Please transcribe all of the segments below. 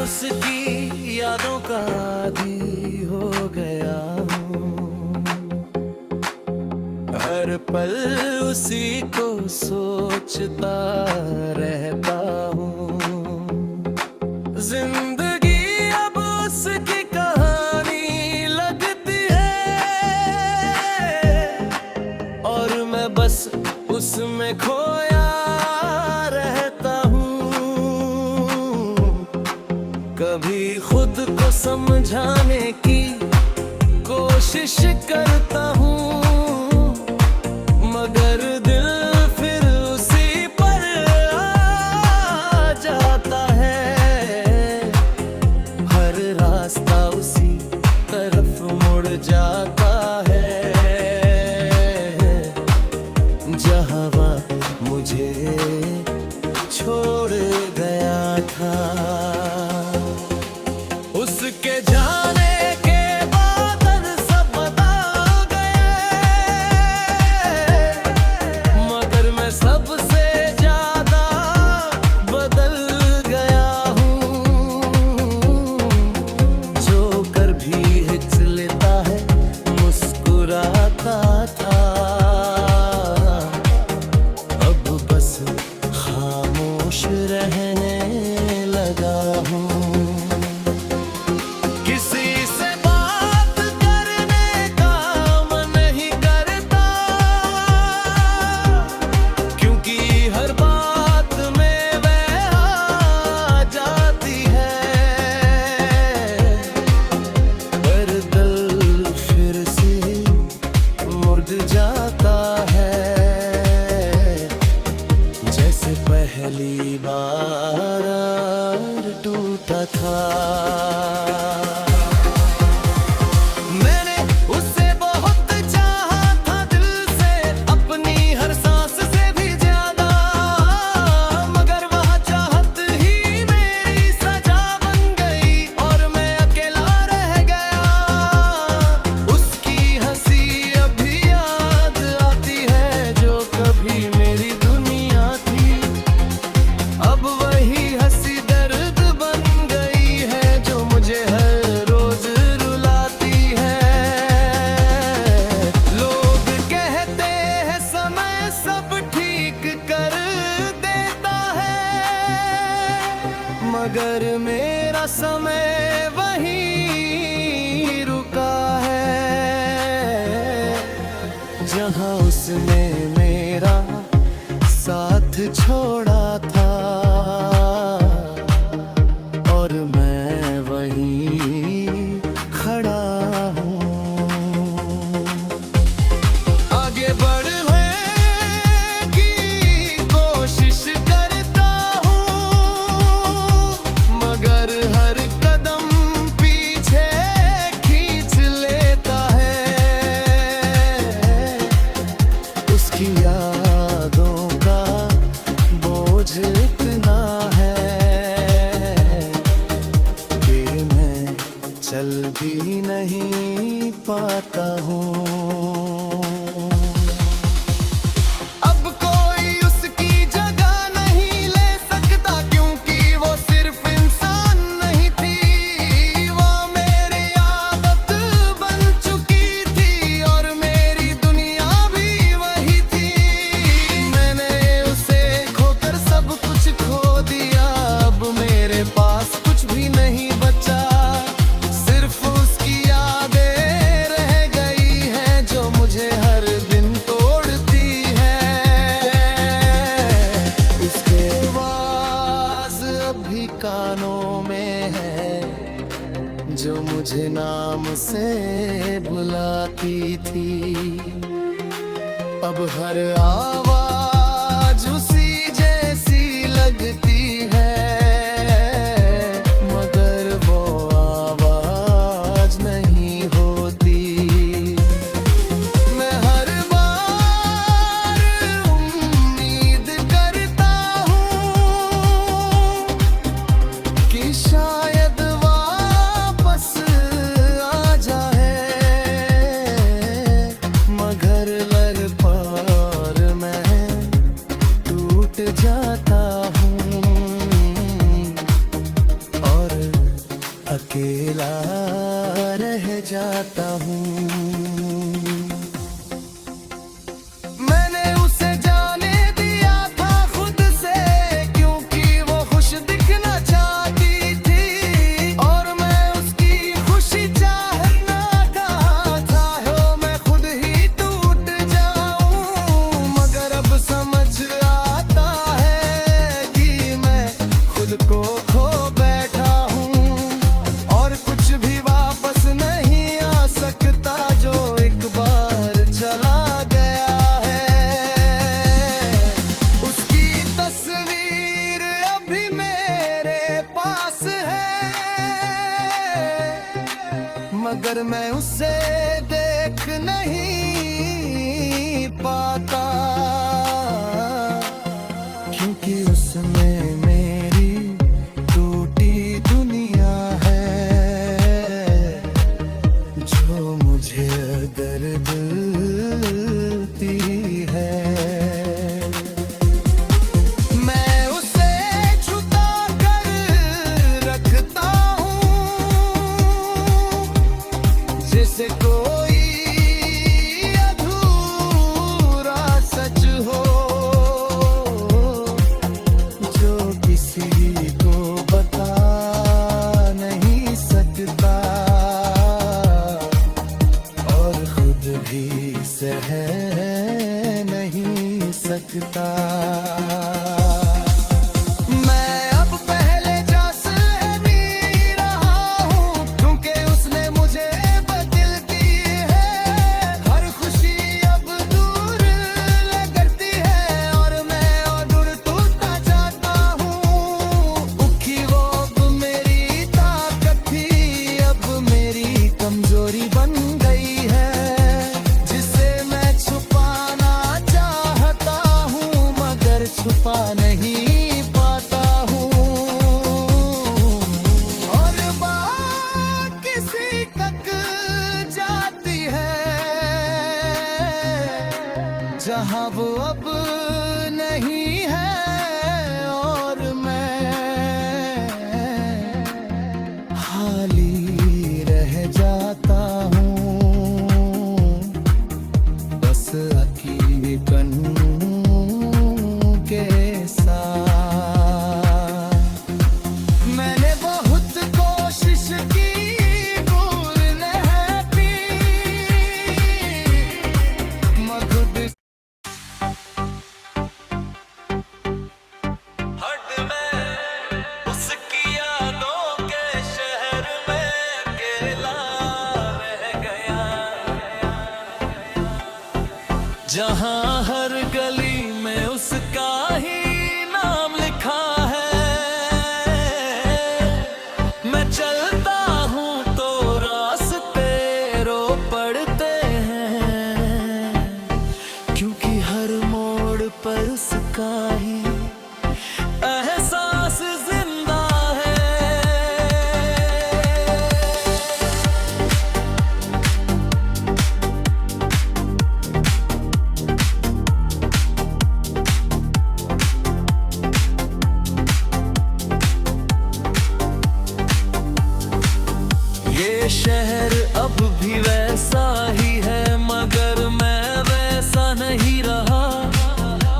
उसकी यादों का आदी हो गया हूँ। हर पल उसी को सोचता रहता हूँ। जिंदगी अब उसकी कहानी लगती है और मैं बस उसमें खोया रहता हूँ। कभी खुद को समझाने की कोशिश करता हूँ, मगर दिल फिर उसी पर आ जाता है। हर रास्ता उसी तरफ मुड़ जाता है जहाँ वह मुझे छोड़ गया था। उसके जाने के बादल सब बदल गए, मगर मैं सबसे ज्यादा बदल गया हूँ। जो कर भी हिचलता है मुस्कुराता था, अब बस खामोश रहने लगा हूँ। पहली बार टूटा था। मैंने उसे बहुत चाहा था दिल से, अपनी हर सांस से भी ज्यादा, मगर वह चाहत ही मेरी सजा बन गई और मैं अकेला रह गया। उसकी हंसी अभी याद आती है जो कभी मेरी दुनिया थी। अब वही हंसी दर्द बन गई है जो मुझे हर रोज रुलाती है। लोग कहते हैं समय सब ठीक कर देता है, मगर मेरा समय वहीं रुका है जहां उसने मेरा साथ छोड़ा था और मैं वहीं खड़ा हूँ। आगे बढ़ने की कोशिश करता हूँ, मगर हर कदम पीछे खींच लेता है। उसकी यादों का बोझ इतना है कि मैं चल भी नहीं पाता हूँ। अब कोई उसकी जगह नहीं ले सकता, क्योंकि वो सिर्फ इंसान नहीं थी। वो मेरी आदत बन चुकी थी और मेरी दुनिया भी वही थी। मैंने उसे खोकर सब कुछ खो दिया, अब मेरे पास कुछ भी नहीं बचा। सिर्फ उसकी यादें रह गई हैं जो मुझे हर दिन तोड़ती है। उसके आवाज अभी कानों में है जो मुझे नाम से बुलाती थी। अब हर आवाज उसी जैसी लगती है, मगर वो आवाज नहीं होती। मैं हर बार उम्मीद करता हूँ कि शायद वापस आ जाए, मगर लर पार मैं मगर मैं उसे देख नहीं पाता, क्योंकि उसमें मेरी टूटी दुनिया है, जो मुझे दर्द देती है। मैं उसे छुपा कर रखता हूँ, जैसे कोई अधूरा सच हो, जो किसी को बता नहीं सकता और खुद भी सह नहीं सकता। मैं अब पहले जैसा नहीं रहा हूँ, क्योंकि उसने मुझे बदल दी है। हर खुशी अब दूर लगती है और मैं दूर टूटता जाता हूँ। उखी वो अब मेरी ताकत थी, अब मेरी कमजोरी बन गई है, जिसे मैं छुपाना चाहता हूँ मगर छुपा नहीं पाता हूँ। और बात किसी तक जाती है जहाँ वो अब नहीं है, और मैं खाली रह जाता हूँ, बस अकेलेपन के साथ। मैंने बहुत कोशिश की भूलने की, मगर हट में उसकी यादों के शहर में अकेला रह गया, जहाँ हर गली में उसका ही नाम लिखा है। मैं चलता हूँ तो रास्ते रो पड़ते हैं, क्योंकि हर मोड़ पर उसका ही एहसास जिंदा है। ये शहर अब भी वैसा ही है, मगर मैं वैसा नहीं रहा,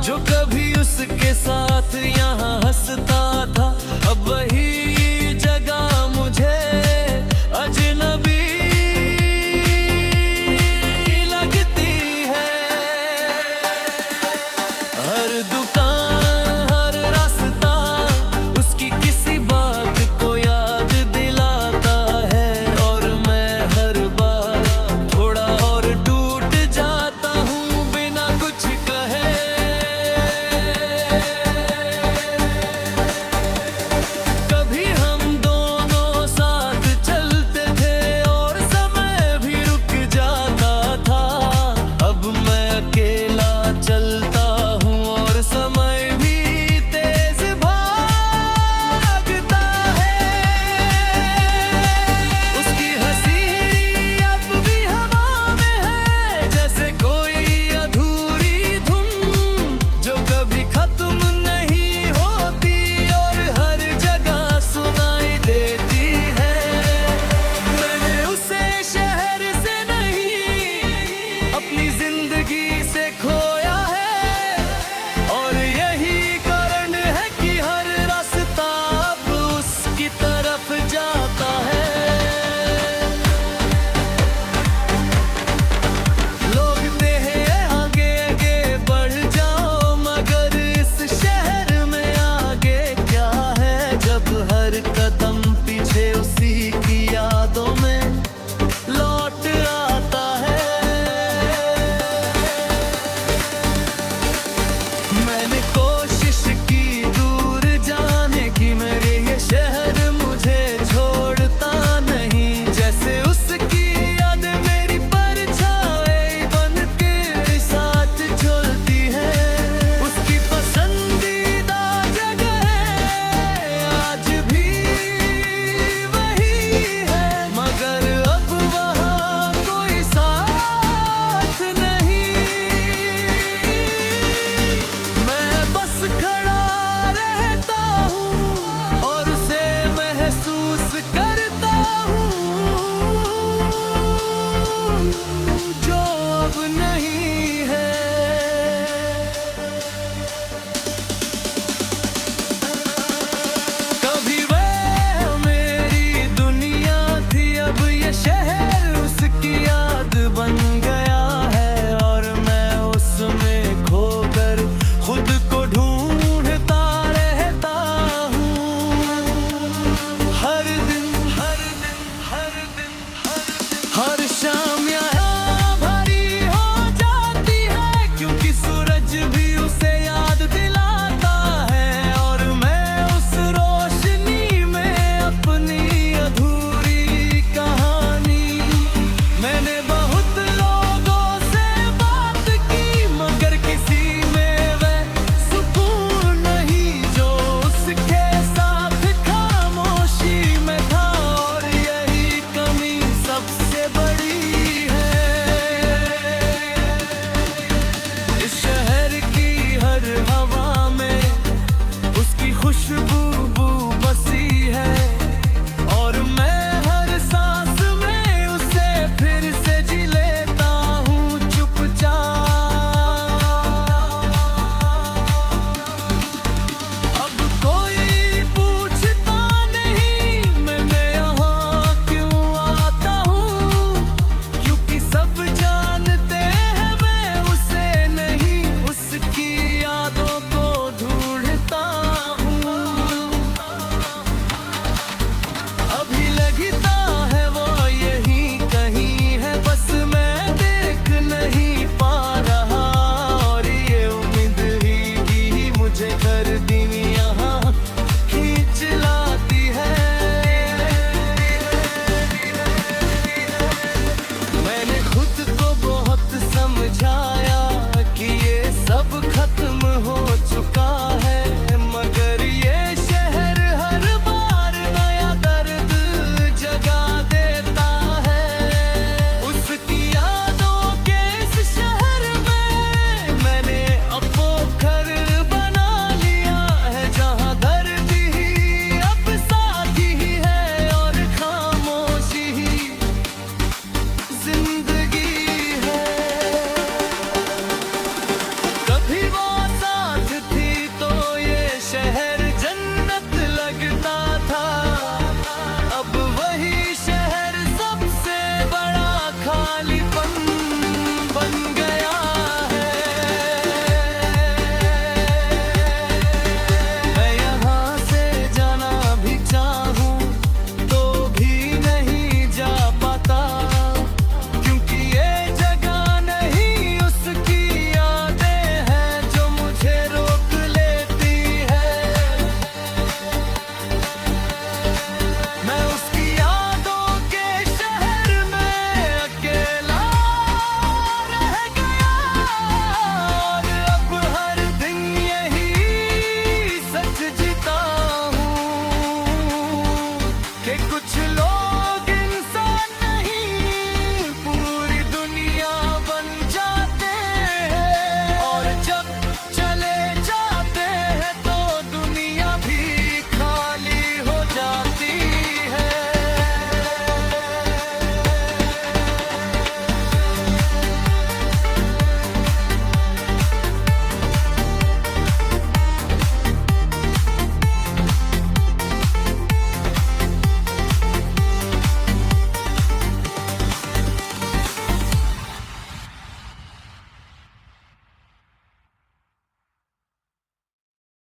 जो कभी उसके साथ यहाँ हंसता था। अब वही जगह मुझे अजनबी लगती है। हर दुकान हर रास्ता उसकी किसी बात को याद दिलाता है, और मैं हर बार थोड़ा और टूट जाता हूँ बिना कुछ कहे। कभी हम दोनों साथ चलते थे और समय भी रुक जाता था, अब मैं अकेला चलता हूँ और समय भी तेज भागता है। उसकी हंसी अब भी हवा में है, जैसे कोई अधूरी धुन जो कभी खत्म नहीं होती और हर जगह सुनाई देती है। मैंने उसे शहर से नहीं अपनी जिंदगी से खो